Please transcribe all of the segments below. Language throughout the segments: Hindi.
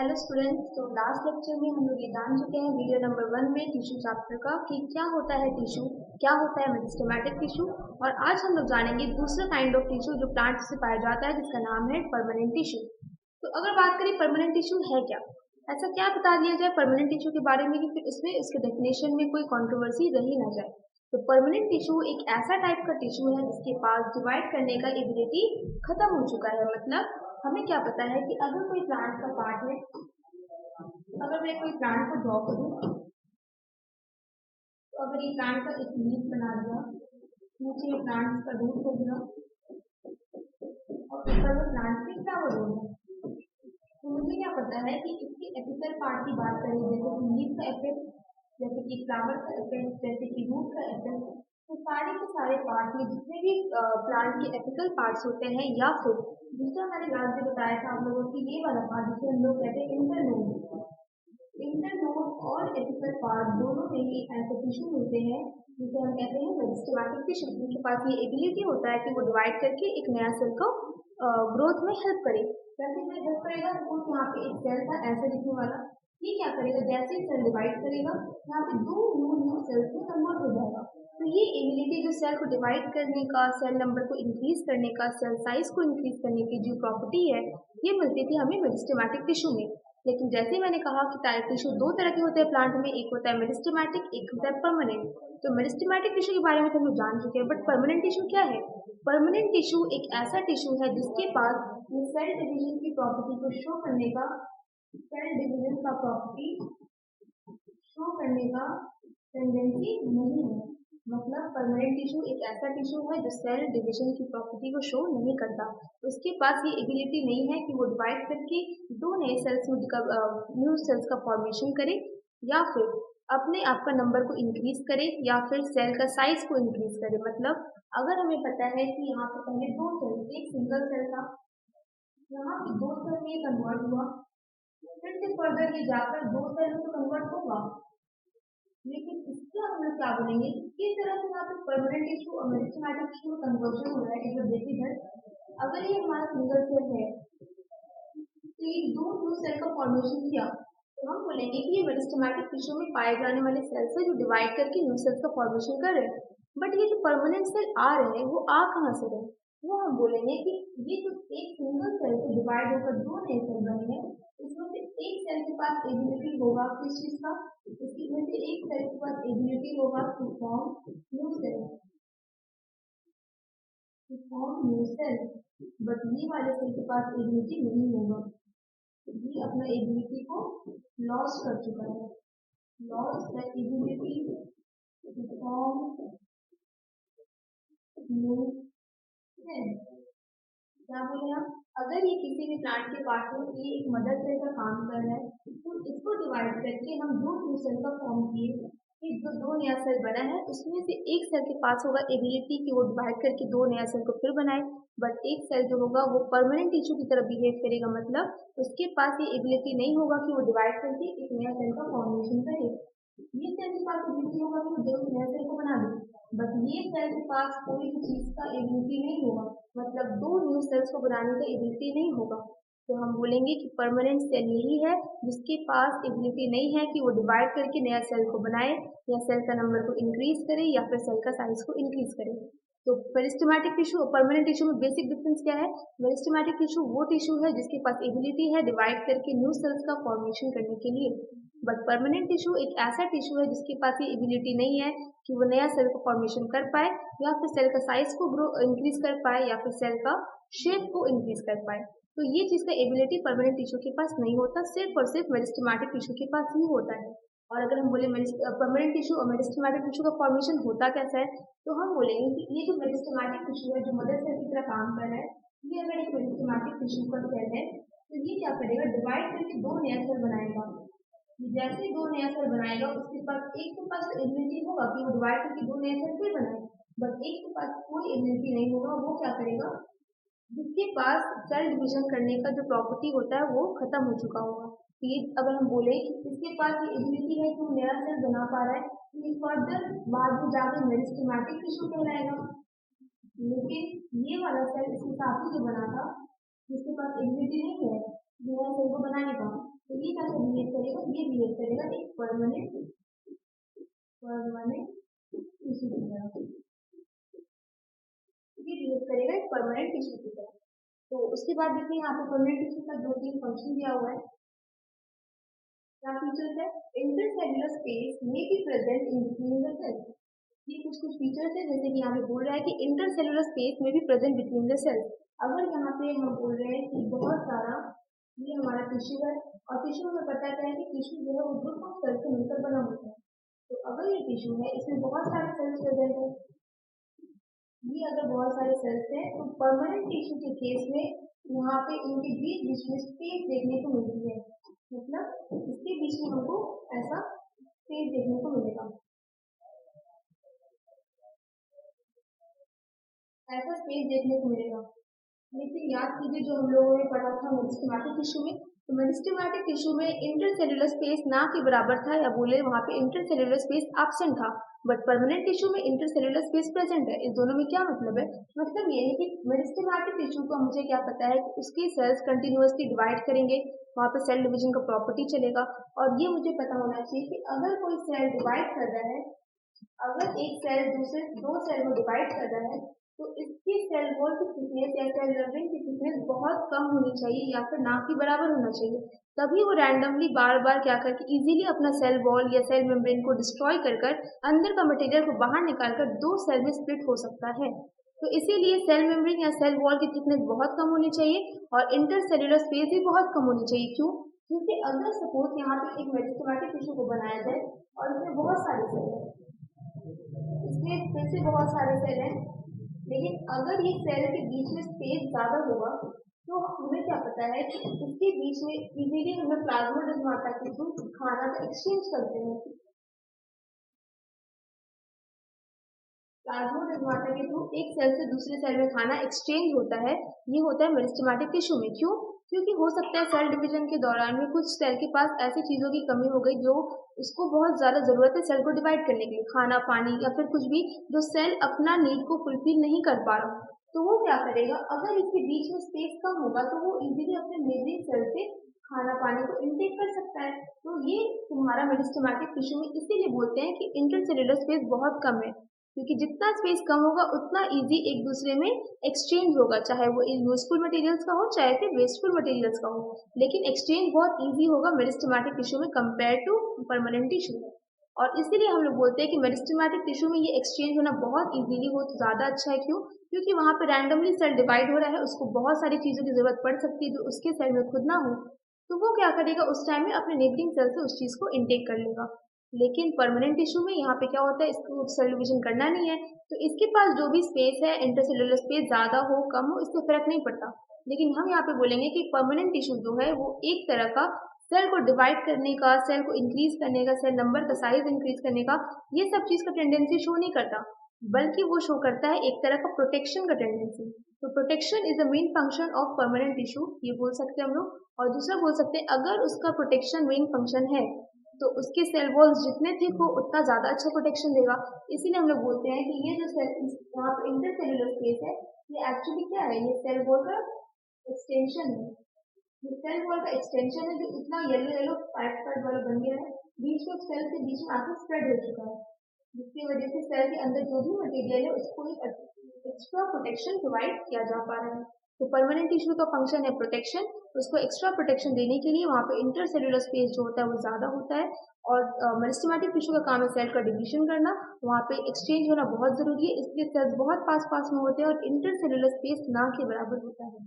Hello students. तो लास्ट लेक्चर में हम लोग ये जान चुके हैं वीडियो नंबर 1 में टिश्यू चैप्टर का कि क्या होता है टिश्यू, क्या होता है मेरिस्टेमेटिक टिश्यू। और आज हम लोग जानेंगे दूसरा काइंड ऑफ टिश्यू जो प्लांट से पाया जाता है, जिसका नाम है परमानेंट टिश्यू। तो अगर बात करें परमानेंट टिश्यू है क्या, ऐसा क्या बता दिया जाए परमानेंट टिश्यू के बारे में कि फिर इसमें इसके डेफिनेशन में कोई कंट्रोवर्सी रह ही ना जाए। तो परमानेंट टिश्यू एक ऐसा टाइप का टिश्यू है जिसके पास डिवाइड करने का एबिलिटी खत्म हो चुका है। मतलब हमें क्या पता है कि अगर कोई प्लांट का पार्ट है, अगर मैं कोई प्लांट को ड्रॉ करूँ, तो अगर ये प्लांट का एक लीफ बना दिया, नीचे ये प्लांट का रूट हो गया और ऊपर वो प्लांट के फ्लावर हो गया, तो मुझे क्या पता है कि इसके एपिकल पार्ट की बात करें, जैसे कि लीफ का एपेक्स, जैसे कि फ्लावर का एपेक्स, जैसे कि रूट का एपेक्स, तो सारे के सारे पार्ट में जितने भी प्लांट के एपिकल पार्ट्स होते हैं, या फिर दूसरा मैंने लास्ट में बताया था आप लोगों की ये वाला पार्ट जिसे हम लोग कहते हैं इंटरनोड। इंटरनोड और एपिकल पार्ट दोनों में ही ऐसे टिश्यू मिलते हैं जिसे हम कहते हैं मेरिस्टेमेटिक टिश्यू। उनके पास ये एबिलिटी होता है कि वो डिवाइड करके एक नया सेल को ग्रोथ में हेल्प करे। कैसे में हेल्प करेगा? तो यहाँ पे एक सेल था ऐसे दिखने वाला, ये क्या करेगा, जैसे ही सेल डिवाइड करेगा यहाँ पे दो न्यू सेल्स में कन्वर्ट हो जाएगा। तो ये एबिलिटी जो सेल को डिवाइड करने का, सेल नंबर को इंक्रीज करने का, सेल साइज को इंक्रीज करने की जो प्रॉपर्टी है, ये मिलती थी हमें मेरिस्टेमेटिक टिश्यू में। लेकिन जैसे मैंने कहा कि टाइप टिश्यू दो तरह के होते हैं प्लांट में, एक होता है मेरिस्टेमेटिक, एक होता है परमानेंट। तो मेरिस्टेमेटिक टिश्यू के बारे में तो हम लोग जान चुके हैं, बट परमानेंट टिश्यू क्या है? परमानेंट टिश्यू एक ऐसा टिश्यू है जिसके पास सेल डिवीजन की प्रॉपर्टी को शो करने का, सेल डिवीजन का प्रॉपर्टी शो करने का टेंडेंसी नहीं है। मतलब परमानेंट टिश्यू एक ऐसा टिश्यू है जो सेल डिवीजन की प्रॉपर्टी को शो नहीं करता। उसके पास ये एबिलिटी नहीं है कि वो डिवाइड करके दो नए सेल्स में न्यू सेल्स का फॉर्मेशन करे, या फिर अपने आप का नंबर को इंक्रीज करे, या फिर सेल का साइज को इंक्रीज करे। मतलब अगर हमें पता है कि यहाँ पे पहले दो सेल, एक सिंगल सेल था, यहाँ पे दो सेल में कन्वर्ट हुआ, फिर से फर्दर ये जाकर दो सेल में कन्वर्ट होगा, लेकिन इसका हम लोग क्या बोलेंगे, किस तरह से यहाँ पे परमानेंट टिश्यू और मेरिस्टेमेटिक टिश्यू में कन्वर्जन हो रहा है। एक देखिए इधर, अगर ये हमारा सिंगल सेल है तो ये दो न्यू सेल का फॉर्मेशन किया, तो हम बोलेंगे कि ये मेरिस्टेमेटिक टिश्यू में पाए जाने वाले सेल्स है जो डिवाइड करके न्यू सेल्स का फॉर्मेशन कर रहे हैं। बट ये जो परमानेंट सेल आ रहे हैं वो आ कहाँ से रहे? वो हम बोलेंगे कि ये जो एक सिंगल सेल से डिवाइड होकर दो नए सेल बने हैं, इसमें से एक सेल के पास एबिलिटी होगा किस चीज का, इसमें से एक सेल के पास एबिलिटी होगा to form new cell, to form new cell. But ये वाले सेल के पास एबिलिटी नहीं होगा, ये अपना एबिलिटी को लॉस कर चुका है, loss the ability to form new cell. क्या बोले हम, अगर ये किसी भी प्लांट के पार्ट में ये एक मदर सेल का काम कर रहा है, तो इसको डिवाइड करके हम दो न्यू सेल का फॉर्म किए, कि जो दो नया सेल बना है उसमें से एक सेल के पास होगा एबिलिटी कि वो डिवाइड करके दो नया सेल को फिर बनाए, बट एक सेल जो होगा वो परमानेंट टिश्यू की तरह बिहेव करेगा। मतलब उसके पास ये एबिलिटी नहीं होगा कि वो डिवाइड करके एक नया सेल का फॉर्मेशन करे। ये सेल के पास एबिलिटी होगा कि वो दो नया सेल को बना दे, बट ये सेल के पास कोई भी चीज का एबिलिटी नहीं होगा, मतलब दो न्यू सेल्स को बनाने का एबिलिटी नहीं होगा। तो हम बोलेंगे कि परमानेंट सेल यही है जिसके पास एबिलिटी नहीं है कि वो डिवाइड करके नया सेल को बनाए, या सेल का नंबर को इंक्रीज करे, या फिर सेल का साइज को इंक्रीज करे। तो मेरिस्टेमेटिक टिश्यू और परमानेंट टिश्यू में बेसिक डिफरेंस क्या है? मेरिस्टेमेटिक टिश्यू वो टिश्यू है जिसके पास एबिलिटी है डिवाइड करके न्यू सेल्स का फॉर्मेशन करने के लिए, बट परमानेंट टिश्यू एक ऐसा टिश्यू है जिसके पास ये एबिलिटी नहीं है कि वो नया सेल को फॉर्मेशन कर पाए, या फिर सेल का साइज को ग्रो इंक्रीज कर पाए, या फिर सेल का शेप को इंक्रीज कर पाए। तो ये चीज का एबिलिटी परमानेंट टिश्यू के पास नहीं होता, सिर्फ और सिर्फ मेरिस्टेमेटिक टिश्यू के पास ही होता है। और अगर हम बोले परमानेंट टिश्यू और मेरिस्टेमेटिक टिश्यू का फॉर्मेशन होता कैसा है, तो हम बोलेंगे कि ये जो मेरिस्टेमेटिक टिश्यू है जो मदर सेल की तरह काम कर रहा है, ये अगर एक मेरिस्टेमेटिक टिश्यू का सेल है तो ये क्या करेगा, डिवाइड करके दो नया सेल बनाएगा। जैसे ही दो नया सेल बनाएगा उसके पास एक के पास एबिलिटी होगा कि वो डिवाइड करके दो नया सेल फिर बनाए, बट एक के पास कोई एबिलिटी नहीं होगा। वो क्या करेगा, जिसके पास सेल डिवीजन करने का जो प्रॉपर्टी होता है वो खत्म हो चुका होगा। तो ये अगर हम बोले कि इसके पास ये एबिलिटी है कि वो नया सेल बना पा रहा है, तो ये फर्दर बाद में जाकर मेरिस्टेमेटिक टिश्यू कहलाएगा। लेकिन ये वाला सेल इसके साथ ही जो बना था, जिसके पास एबिलिटी नहीं है, नया सेल को बनाने का, तो ये कैसे बिहेव करेगा, ये बिहेव करेगा एक परमानेंट टिश्यू की तरह, ये बिहेव करेगा एक परमानेंट टिश्यू की तरह। तो उसके बाद देखिए यहाँ पे परमानेंट टिश्यू का 2-3 फंक्शन दिया हुआ है। क्या फीचर्स है, इंटरसेल्युलर स्पेस में be present in between the cells. ये कुछ कुछ फीचर्स है, जैसे कि यहाँ पे बोल रहा है कि इंटरसेल्युलर स्पेस में भी प्रेजेंट बिटवीन द सेल्स। अगर यहाँ पे हम बोल रहे हैं कि बहुत सारा ये हमारा टिश्यू है, और टिश्यू में पता क्या है कि टिश्यू जो है वो ग्रुप ऑफ सेल्स से मिलकर बना होता है। तो अगर ये टिश्यू है, इसमें बहुत सारे सेल्स प्रेजेंट है, ये अगर बहुत सारे सेल्स हैं, तो परमानेंट टिश्यू के केस में यहाँ पे इनके बीच बीच में स्पेस देखने को मिलती है, मतलब इसके बीच में हमको ऐसा स्पेस देखने को मिलेगा, ऐसा स्पेस देखने को मिलेगा। लेकिन याद कीजिए जो हम लोगों ने पढ़ा था मेरिस्टेमेटिक टिश्यू में, तो मेरिस्टेमेटिक टिश्यू में इंटरसेल्युलर स्पेस ना के बराबर था, या बोले वहाँ पे इंटरसेल्युलर स्पेस एब्सेंट था, बट परमानेंट टिश्यू में इंटरसेल्युलर स्पेस प्रेजेंट है। इस दोनों में क्या मतलब है, मतलब ये है कि मेरिस्टेमेटिक टिश्यू को मुझे क्या पता है कि उसके सेल्स कंटिन्यूअसली डिवाइड करेंगे, वहाँ पे सेल डिवीजन का प्रॉपर्टी चलेगा, और ये मुझे पता होना चाहिए कि अगर कोई सेल डिवाइड कर रहा है, अगर एक सेल दूसरे 2 सेल में डिवाइड कर रहा है, तो इसकी सेल वॉल की थिकनेस या सेल मेम्ब्रेन की थिकनेस बहुत कम होनी चाहिए, या फिर ना के बराबर होना चाहिए, तभी वो रैंडमली बार बार क्या करके इजीली अपना सेल वॉल या सेल मेम्ब्रेन को डिस्ट्रॉय कर अंदर का मटेरियल को बाहर निकालकर 2 सेल में स्प्लिट हो सकता है। तो इसीलिए सेल मेम्ब्रेन या सेल वॉल की थिकनेस बहुत कम होनी चाहिए, और इंटरसेल्युलर स्पेस भी बहुत कम होनी चाहिए। क्यों? क्योंकि अगर सपोज यहाँ पे एक मेरिस्टेमेटिक टिश्यू को बनाया जाए और इसमें बहुत सारे सेल हैं, इसमें फिर से बहुत सारे सेल हैं, लेकिन अगर ये सेल के बीच में स्पेस ज़्यादा होगा, तो हमें क्या पता है कि इसके बीच में इजीली हमें प्लाज्मोडेस्माटा के थ्रू खाना का एक्सचेंज करते हैं। प्लाज्मोडेस्माटा के थ्रू एक सेल से दूसरे सेल में खाना एक्सचेंज होता है, ये होता है मेरिस्टेमेटिक टिश्यू में। क्यों? क्योंकि हो सकता है सेल डिवीजन के दौरान में कुछ सेल के पास ऐसी चीज़ों की कमी हो गई जो उसको बहुत ज़्यादा ज़रूरत है सेल को डिवाइड करने के लिए, खाना, पानी या फिर कुछ भी, जो सेल अपना नीड को फुलफिल नहीं कर पा रहा, तो वो क्या करेगा, अगर इसके बीच में स्पेस कम होगा तो वो इजीली अपने नेबरिंग सेल से खाना पानी को इनटेक कर सकता है। तो ये तुम्हारा मेरिस्टेमेटिक टिश्यू में इसीलिए बोलते हैं कि इंटरसेल्युलर स्पेस बहुत कम है, क्योंकि जितना स्पेस कम होगा उतना इजी एक दूसरे में एक्सचेंज होगा, चाहे वो यूजफुल मटेरियल्स का हो चाहे फिर वेस्टफुल मटेरियल्स का हो, लेकिन एक्सचेंज बहुत इजी होगा मेरिस्टेमेटिक टिश्यू में कंपेयर टू परमानेंट टिश्यू में। और इसीलिए हम लोग बोलते हैं कि मेरिस्टेमेटिक टिश्यू में ये एक्सचेंज होना बहुत इजीली हो तो ज़्यादा अच्छा है। क्यों? क्योंकि वहाँ पे रैंडमली सेल डिवाइड हो रहा है, उसको बहुत सारी चीज़ों की ज़रूरत पड़ सकती है जो उसके सेल में खुद ना हो, तो वो क्या करेगा, उस टाइम में अपने नेबरिंग सेल से उस चीज़ को इनटेक कर लेगा। लेकिन परमानेंट टिश्यू में यहाँ पे क्या होता है, इसको सेल डिवीजन करना नहीं है, तो इसके पास जो भी स्पेस है, इंटरसेल्युलर स्पेस ज़्यादा हो कम हो इससे फर्क नहीं पड़ता। लेकिन हम यहाँ पे बोलेंगे कि परमानेंट टिश्यू जो है वो एक तरह का सेल को डिवाइड करने का, सेल को इंक्रीज करने का, सेल नंबर का साइज इंक्रीज करने का, ये सब चीज़ का टेंडेंसी शो नहीं करता, बल्कि वो शो करता है एक तरह का प्रोटेक्शन का टेंडेंसी। तो protection is the main function of permanent tissue, ये बोल सकते हैं हम लोग। और दूसरा बोल सकते हैं, अगर उसका प्रोटेक्शन मेन फंक्शन है तो उसके सेल वॉल्स जितने थिक हो उतना ज़्यादा अच्छा प्रोटेक्शन देगा। इसीलिए हम लोग बोलते हैं कि ये जो सेल यहाँ पे इंटरसेल्युलर स्पेस है, ये एक्चुअली क्या है, ये सेल वॉल का एक्सटेंशन है, ये सेल वॉल का एक्सटेंशन है जो इतना येलो येलो पार्ट पार्ट वाला बन गया है, बीच में सेल के बीच में आके स्प्रेड हो चुका है, जिसकी वजह से सेल के अंदर जो भी मटेरियल है उसको एक एक्स्ट्रा प्रोटेक्शन प्रोवाइड किया जा पा रहा है। तो परमानेंट टिश्यू का फंक्शन है प्रोटेक्शन, उसको एक्स्ट्रा प्रोटेक्शन देने के लिए वहाँ पे इंटरसेल्युलर स्पेस जो होता है वो ज़्यादा होता है। और मेरिस्टेमेटिक टिश्यू का काम है सेल का डिवीजन करना, वहाँ पे एक्सचेंज होना बहुत ज़रूरी है, इसलिए सेल्स बहुत पास पास में होते हैं और इंटरसेल्युलर स्पेस ना के बराबर होता है।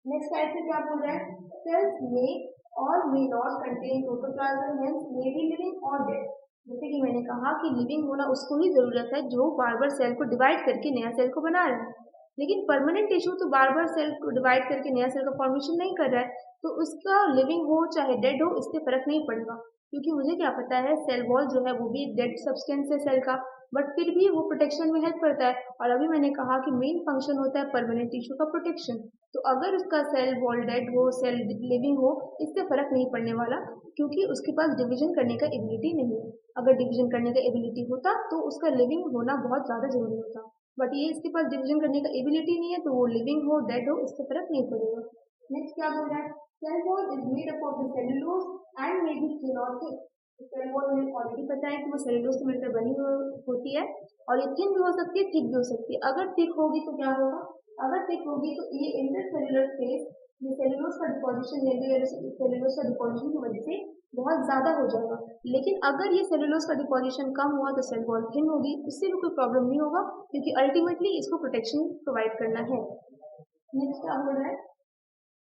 नेक्स्ट टाइप से क्या बोल रहा है, सेल्स में और may not contain protoplasm, hence may be living और डेड। जैसे कि मैंने कहा कि लिविंग होना उसको ही जरूरत है जो बार बार सेल को डिवाइड करके नया सेल को बना रहा है, लेकिन परमानेंट टिश्यू तो बार बार सेल को डिवाइड करके नया सेल का फॉर्मेशन नहीं कर रहा है, तो उसका लिविंग हो चाहे डेड हो इससे फर्क नहीं पड़ेगा, क्योंकि मुझे क्या पता है सेल वॉल जो है वो भी एक डेड सब्सटेंस है सेल का, बट फिर भी वो प्रोटेक्शन में हेल्प करता है। और अभी मैंने कहा कि मेन फंक्शन होता है परमानेंट टिश्यू का प्रोटेक्शन, तो अगर उसका सेल वॉल डेड हो सेल लिविंग हो इससे फर्क नहीं पड़ने वाला, क्योंकि उसके पास डिवीजन करने का एबिलिटी नहीं है। अगर डिवीजन करने का एबिलिटी होता तो उसका लिविंग होना बहुत ज़्यादा जरूरी होता, बट ये इसके पास डिवीजन करने का एबिलिटी नहीं है, तो वो लिविंग हो डेड हो इससे फर्क नहीं पड़ेगा। नेक्स्ट क्या बोल रहा है, cell wall is made up of the cellulose and may be thin और थिक। सेल वॉल हमें ऑलरेडी पता है कि वो सेलुलोज से मिलकर बनी होती है और ये थिन भी हो सकती है, थिक भी हो सकती है। अगर थिक होगी तो क्या होगा, अगर थिक होगी तो ये इंटरसेलुलर स्पेस, ये सेलुलोज का डिपोजिशन, सेलुलोज का डिपोजिशन की वजह से बहुत ज्यादा हो जाएगा। लेकिन अगर ये सेलुलोज का डिपोजिशन कम हुआ तो सेल वॉल थिन होगी, इससे भी कोई प्रॉब्लम नहीं होगा क्योंकि अल्टीमेटली इसको प्रोटेक्शन प्रोवाइड करना है। नेक्स्ट क्या हो रहा है,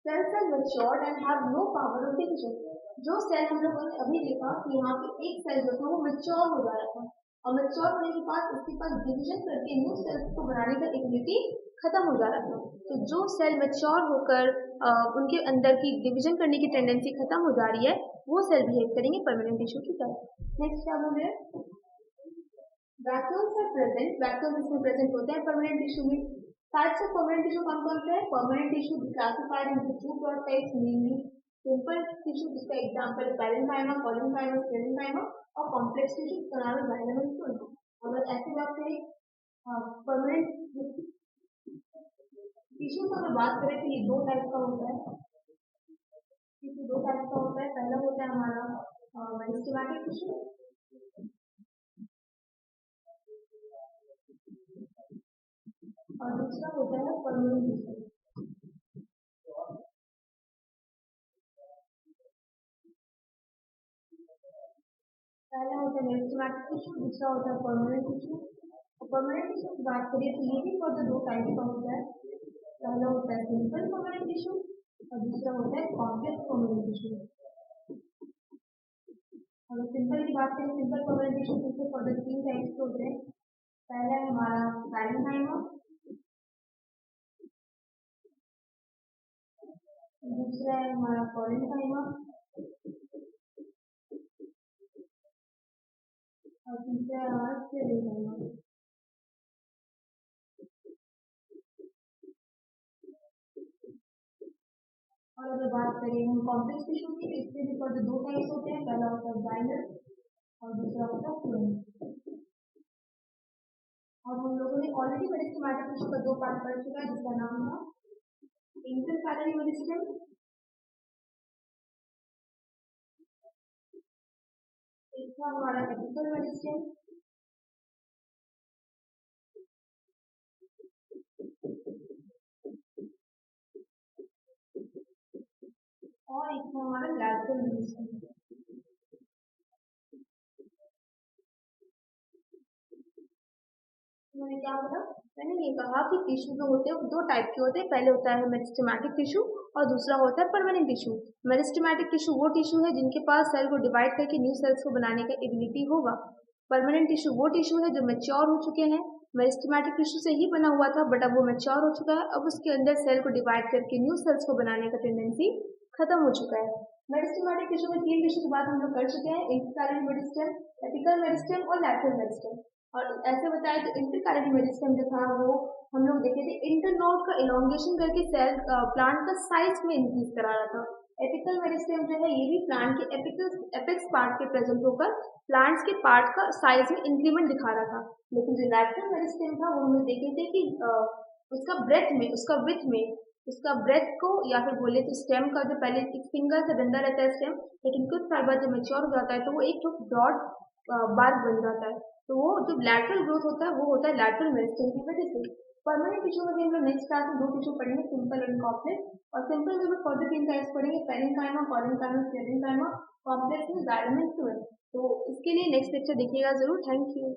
cells are matured and have no power of division. जो सेल हम लोगों ने अभी देखा कि यहाँ पे एक सेल जो था वो मैच्योर हो जा रहा था और मैच्योर होने के बाद उसके पास डिवीजन करके न्यू सेल्स को बनाने का एबिलिटी खत्म हो जा रहा था। तो जो सेल मैच्योर होकर उनके अंदर की डिवीजन करने की टेंडेंसी खत्म हो जा रही है वो सेल बिहेव करेंगे परमानेंट टिश्यू की तरह। नेक्स्ट क्या बोल रहे हैं, वैक्यूल्स आर प्रेजेंट, वैक्यूल्स इसमें प्रेजेंट होते हैं परमानेंट टिश्यू में। टाइप्स ऑफ परमानेंट टिश्यू कौन कौन से हैं, permanent tissue classified into two broad types, mainly simple tissue जिसका एग्जांपल पैरेन्काइमा, कोलिनकाइमा, स्क्लेरेन्काइमा, और कॉम्प्लेक्स टिश्यू जिसका नाम है जाइलम एंड फ्लोएम। अगर ऐसी बात करें परमानेंट टिश्यू की अगर बात करें तो ये दो टाइप का होता है, टिश्यू दो टाइप का होता है। पहला होता है हमारा मेरिस्टेमेटिक टिश्यू और दूसरा होता है परमानेंट टिश्यू। पहला होता है मेरिस्टेमेटिक टिश्यू, दूसरा होता है परमानेंट टिश्यू। और परमानेंट टिश्यू की बात करें तो ये भी फॉर दो टाइप का होता है। पहला होता है सिंपल परमानेंट टिश्यू और दूसरा होता है कॉम्प्लेक्स परमानेंट टिश्यू। अगर सिंपल की बात करें, सिंपल परमानेंट टिश्यू इसके फॉर तीन टाइप्स के होते हैं। पहला है हमारा पैरेन्काइमा, दूसरा है हमारा कोलिनकाइमा और तीसरा है हमारा स्क्लेरेन्काइमा। और अगर बात करें हम कॉम्प्लेक्स टिश्यू की तो इसके भी फॉर दो टाइप्स होते हैं। पहला होता है जाइलम और दूसरा होता है फ्लोएम। और हम लोगों ने ऑलरेडी मेरिस्टेमेटिक टिश्यू का दो पार्ट पढ़ चुका है जिसका नाम था इंटरसैलरी मेरिस्टेम, एक था हमारा एपिकल मेरिस्टेम और एक था हमारा लैटरल मेरिस्टेम। मैंने क्या बोला, मैंने ये कहा कि टिश्यू जो होते हैं दो टाइप के होते हैं। पहले होता है मेरिस्टेमेटिक टिश्यू और दूसरा होता है परमानेंट टिश्यू। मेरिस्टेमेटिक टिश्यू वो टिश्यू है जिनके पास सेल को डिवाइड करके न्यू सेल्स को बनाने का एबिलिटी होगा। परमानेंट टिश्यू वो टिश्यू है जो मैच्योर हो चुके हैं, मेरिस्टेमेटिक टिश्यू से ही बना हुआ था बट अब वो मैच्योर हो चुका है, अब उसके अंदर सेल को डिवाइड करके न्यू सेल्स को बनाने का टेंडेंसी खत्म हो चुका है। मेरिस्टेमेटिक टिश्यू में तीन टिश्यू की बात हम लोग कर चुके हैं, इंटरसैलरी मेरिस्टेम, एपिकल मेरिस्टेम और लैटरल मेरिस्टेम। और ऐसे बताया कि इंटरकैलरी मेरिस्टेम जो था वो हम लोग देखे थे इंटरनोड का इलोंगेशन करके सेल प्लांट का साइज में इंक्रीज करा रहा था। एपिकल मेरिस्टेम जो है ये भी प्लांट के एपेक्स पार्ट के प्रेजेंट होकर प्लांट्स के पार्ट का साइज में इंक्रीमेंट दिखा रहा था। लेकिन जो लैटरल मेरिस्टेम था वो हम लोग देखे थे कि उसका ब्रेथ में, उसका विथ में, उसका ब्रेथ को या फिर बोले तो स्टेम का जो पहले एक सिंगल सा डंडा रहता है स्टेम, लेकिन कुछ साल बाद जब मेच्योर हो जाता है तो वो एक ब्रॉड बार्क बन जाता है। तो वो जो लैटरल ग्रोथ होता है वो होता है लैटरल मेरिस्टेम की वजह से। परमानेंट टिश्यू में भी हम लोग नेक्स्ट क्लास में दो टिश्यू पढ़ेंगे, सिंपल और कॉम्प्लेक्स। और सिंपल में फर्दर तीन टाइप्स पढ़ेंगे, पैरेन्काइमा, कोलिनकाइमा, स्क्लेरेन्काइमा, कॉम्प्लेक्स में जाइलम एंड फ्लोएम। तो इसके लिए नेक्स्ट लेक्चर देखिएगा जरूर। Thank you.